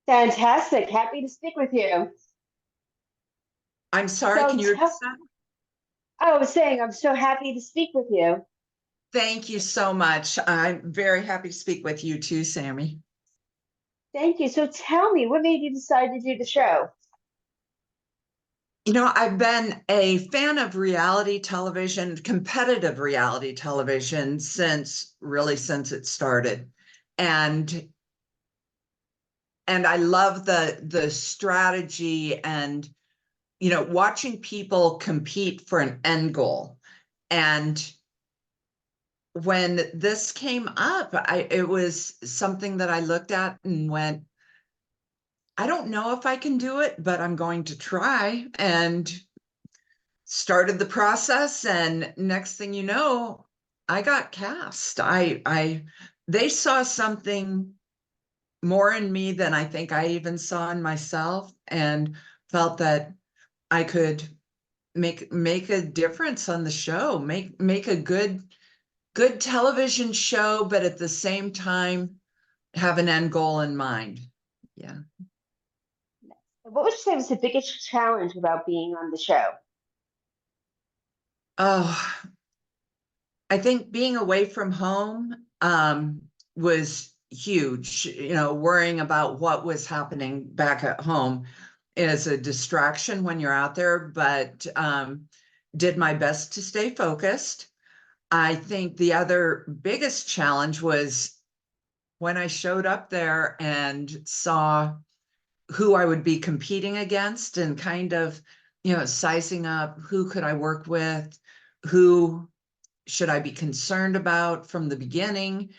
Fantastic. Happy to speak with you. I'm sorry, So can you repeat tell, that? I was saying I'm so happy to speak with you. Thank you so much. I'm very happy to speak with you too, Sammy. Thank you. So tell me, what made you decide to do the show? I've been a fan of reality television, competitive reality television since it started. And and I love the strategy and watching people compete for an end goal. And when this came up, it was something that I looked at and went, I don't know if I can do it, but I'm going to try, and started the process. And next thing you know, I got cast. They saw something more in me than I think I even saw in myself, and felt that I could make a difference on the show, make a good television show, but at the same time have an end goal in mind. Yeah. What would you say was the biggest challenge about being on the show? Oh, I think being away from home was huge. Worrying about what was happening back at home is a distraction when you're out there, but did my best to stay focused. I think the other biggest challenge was when I showed up there and saw who I would be competing against, and kind of, sizing up who could I work with, who should I be concerned about from the beginning.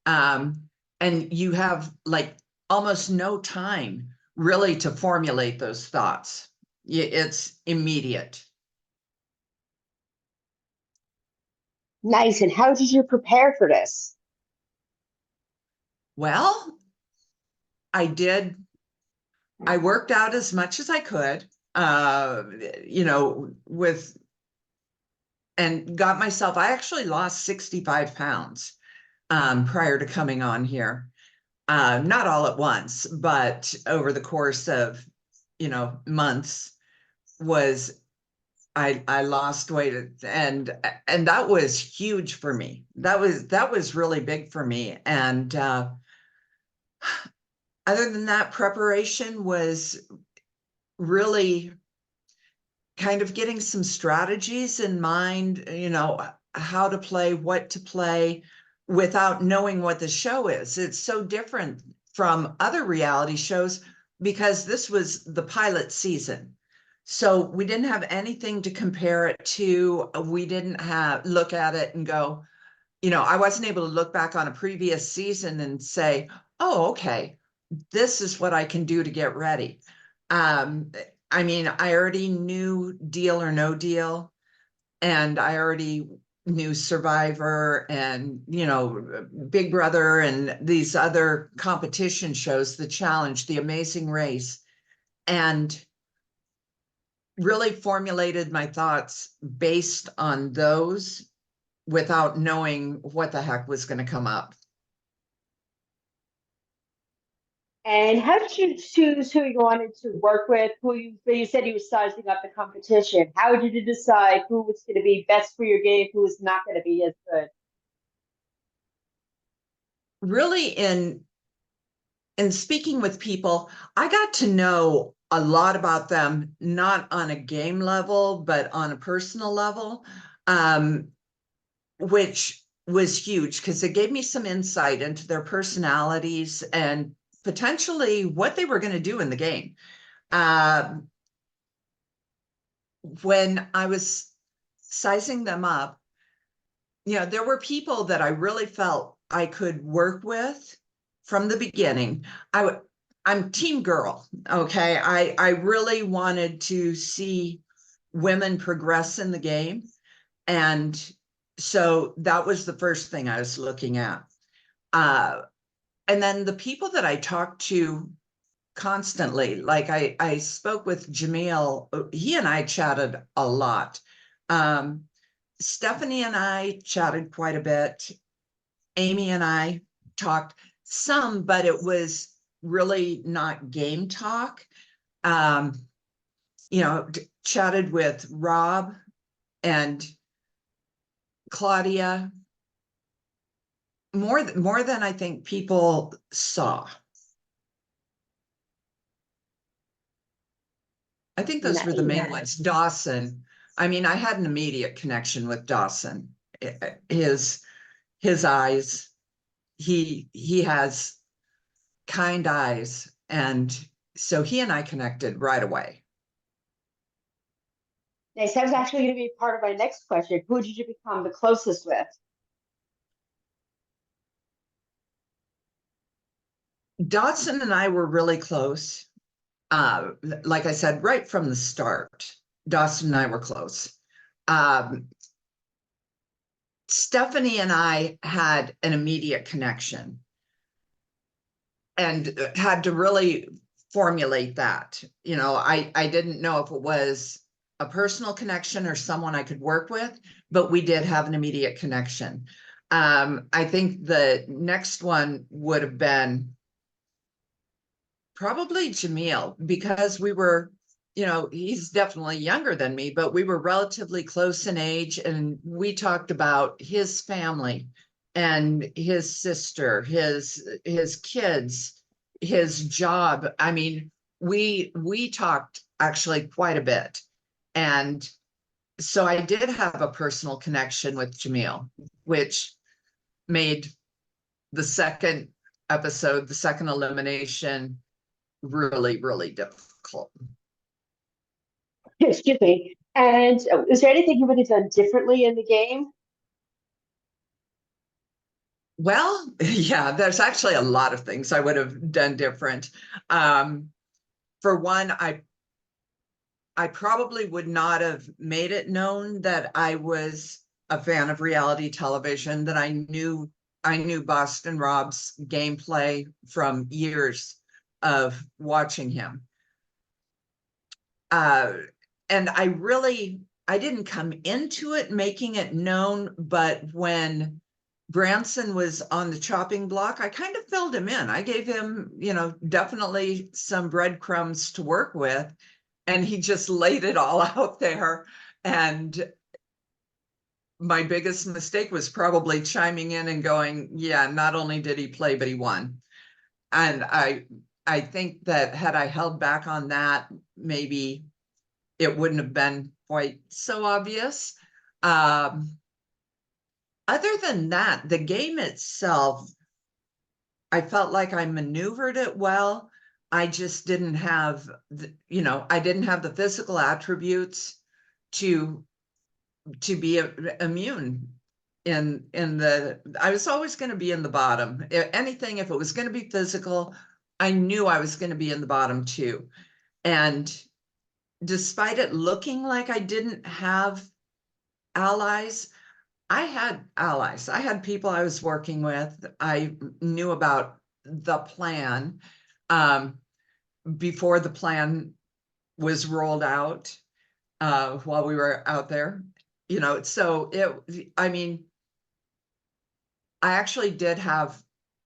Um, and you have like almost no time really to formulate those thoughts. It's immediate. Nice. And how did you prepare for this? Well, I did. I worked out as much as I could, with and got myself, I actually lost 65 pounds prior to coming on here. Not all at once, but over the course of, months, was I lost weight, and that was huge for me. That was really big for me. And other than that, preparation was really kind of getting some strategies in mind, how to play, what to play, without knowing what the show is. It's so different from other reality shows because this was the pilot season. So we didn't have anything to compare it to. We didn't have look at it and go, I wasn't able to look back on a previous season and say, oh, okay, this is what I can do to get ready. Um, I mean, I already knew Deal or No Deal, and I already knew Survivor and, Big Brother and these other competition shows, The Challenge, The Amazing Race, and really formulated my thoughts based on those without knowing what the heck was going to come up. And how did you choose who you wanted to work with? You said you were sizing up the competition. How did you decide who was going to be best for your game, who was not going to be as good? Really, in speaking with people, I got to know a lot about them, not on a game level, but on a personal level, um, which was huge because it gave me some insight into their personalities and potentially what they were going to do in the game. Uh, when I was sizing them up, there were people that I really felt I could work with from the beginning. I'm team girl. Okay. I really wanted to see women progress in the game. And so that was the first thing I was looking at. Uh, and then the people that I talked to constantly, like I spoke with Jameel, he and I chatted a lot. Um, Stephanie and I chatted quite a bit. Amy and I talked some, but it was really not game talk. Um, chatted with Rob and Claudia more than I think people saw. I think those were the main ones. Dawson. I mean, I had an immediate connection with Dawson. His eyes, he has kind eyes, and so he and I connected right away. Nice. That was actually going to be part of my next question. Who did you become the closest with? Dawson and I were really close. Like I said, right from the start, Dawson and I were close. Stephanie and I had an immediate connection and had to really formulate that. I didn't know if it was a personal connection or someone I could work with, but we did have an immediate connection. I think the next one would have been probably Jamil, because we were, he's definitely younger than me, but we were relatively close in age, and we talked about his family and his sister, his kids, his job. I mean, we talked actually quite a bit. And so I did have a personal connection with Jamil, which made the second episode, the second elimination, really, really difficult. Excuse me. And is there anything you would have done differently in the game? Well, yeah, there's actually a lot of things I would have done different. For one, I probably would not have made it known that I was a fan of reality television, that I knew Boston Rob's gameplay from years of watching him. And I didn't come into it making it known, but when Branson was on the chopping block, I kind of filled him in. I gave him, definitely some breadcrumbs to work with, and he just laid it all out there. And my biggest mistake was probably chiming in and going, yeah, not only did he play, but he won. And I think that had I held back on that, maybe it wouldn't have been quite so obvious. Um, Other than that, the game itself, I felt like I maneuvered it well. I just didn't have, I didn't have the physical attributes to be immune I was always going to be in the bottom. Anything, if it was going to be physical, I knew I was going to be in the bottom too. And despite it looking like I didn't have allies, I had allies. I had people I was working with. I knew about the plan before the plan was rolled out while we were out there. So I mean, I actually did have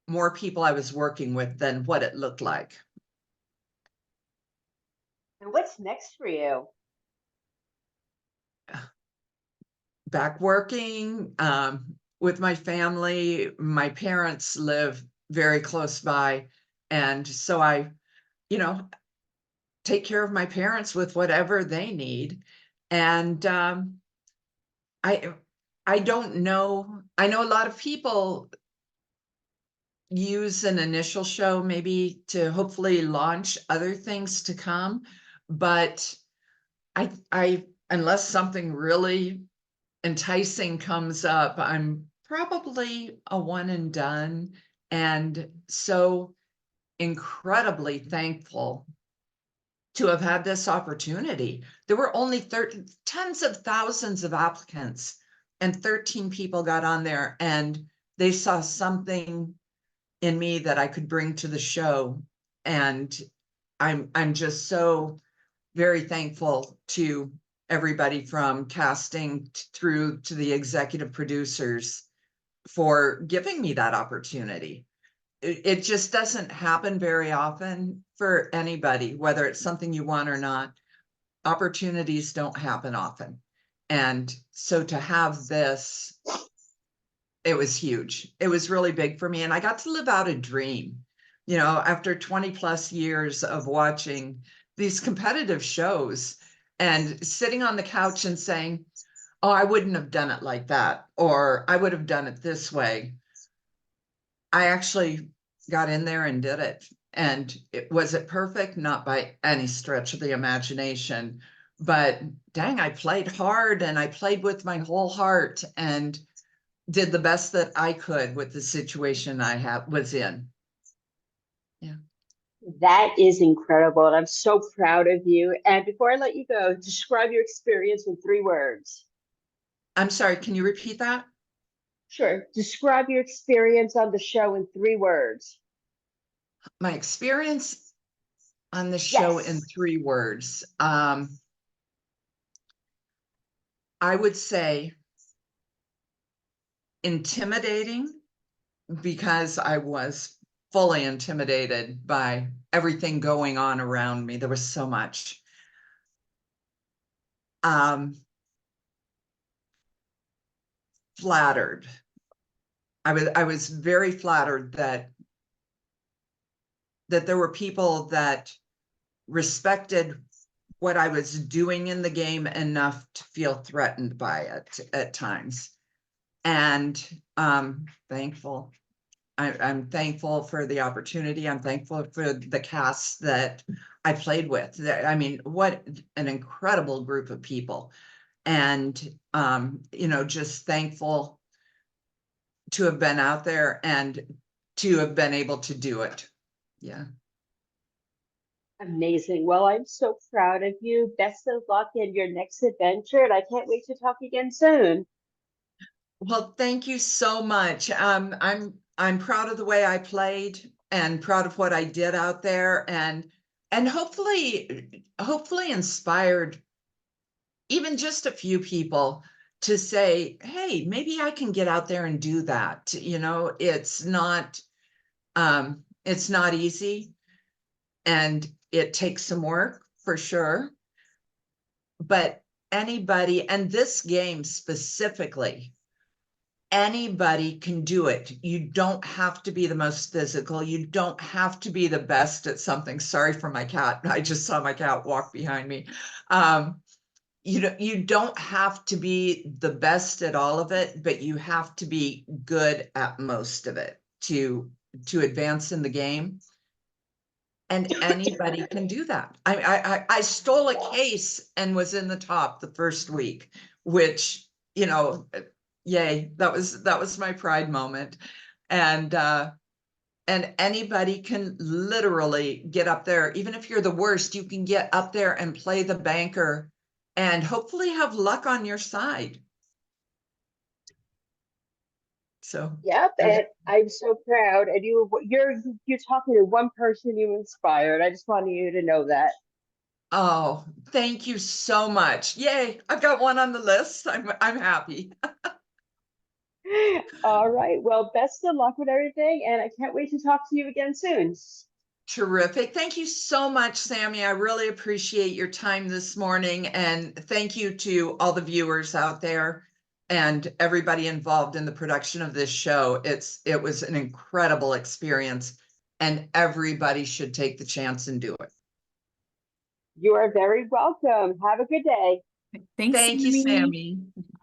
more people I was working with than what it looked like. And what's next for you? Back working with my family. My parents live very close by. And so I, you know, take care of my parents with whatever they need. And I I don't know. I know a lot of people use an initial show maybe to hopefully launch other things to come, but I unless something really enticing comes up, I'm probably a one and done. And so incredibly thankful to have had this opportunity. There were only tens of thousands of applicants, and 13 people got on there, and they saw something in me that I could bring to the show. And I'm just so very thankful to everybody from casting through to the executive producers for giving me that opportunity. it just doesn't happen very often for anybody, whether it's something you want or not. Opportunities don't happen often. And so to have this, it was huge. It was really big for me. And I got to live out a dream, after 20 plus years of watching these competitive shows and sitting on the couch and saying, oh, I wouldn't have done it like that, or I would have done it this way. I actually got in there and did it. And was it perfect? Not by any stretch of the imagination, but dang, I played hard and I played with my whole heart and did the best that I could with the situation was in. Yeah. That is incredible. And I'm so proud of you. And before I let you go, describe your experience in 3 words. I'm sorry, can you repeat that? Sure. Describe your experience on the show in 3 words. My experience on the show in Yes. 3 words. I would say intimidating, because I was fully intimidated by everything going on around me. There was so much. Flattered. I was very flattered that there were people that respected what I was doing in the game enough to feel threatened by it at times. And thankful. I'm thankful for the opportunity. I'm thankful for the cast that I played with. I mean, what an incredible group of people. And, just thankful to have been out there and to have been able to do it. Yeah. Amazing. Well, I'm so proud of you. Best of luck in your next adventure. And I can't wait to talk again soon. Well, thank you so much. I'm proud of the way I played and proud of what I did out there, and hopefully inspired even just a few people to say, hey, maybe I can get out there and do that. It's not easy, and it takes some work for sure. But anybody, and this game specifically, anybody can do it. You don't have to be the most physical. You don't have to be the best at something. Sorry for my cat. I just saw my cat walk behind me. You don't have to be the best at all of it, but you have to be good at most of it to advance in the game. And anybody can do that. I stole a case and was in the top the first week, which, yay, that was my pride moment. And anybody can literally get up there. Even if you're the worst, you can get up there and play the banker and hopefully have luck on your side. So Yep, there's, and I'm so proud. And you're talking to one person you inspired. I just wanted you to know that. oh, thank you so much. Yay, I've got one on the list. I'm happy. All right. Well, best of luck with everything, and I can't wait to talk to you again soon. Terrific. Thank you so much, Sammy. I really appreciate your time this morning. And thank you to all the viewers out there and everybody involved in the production of this show. It was an incredible experience, and everybody should take the chance and do it. You are very welcome. Have a good day. Thanks, Thank you, Sammy. Sammy.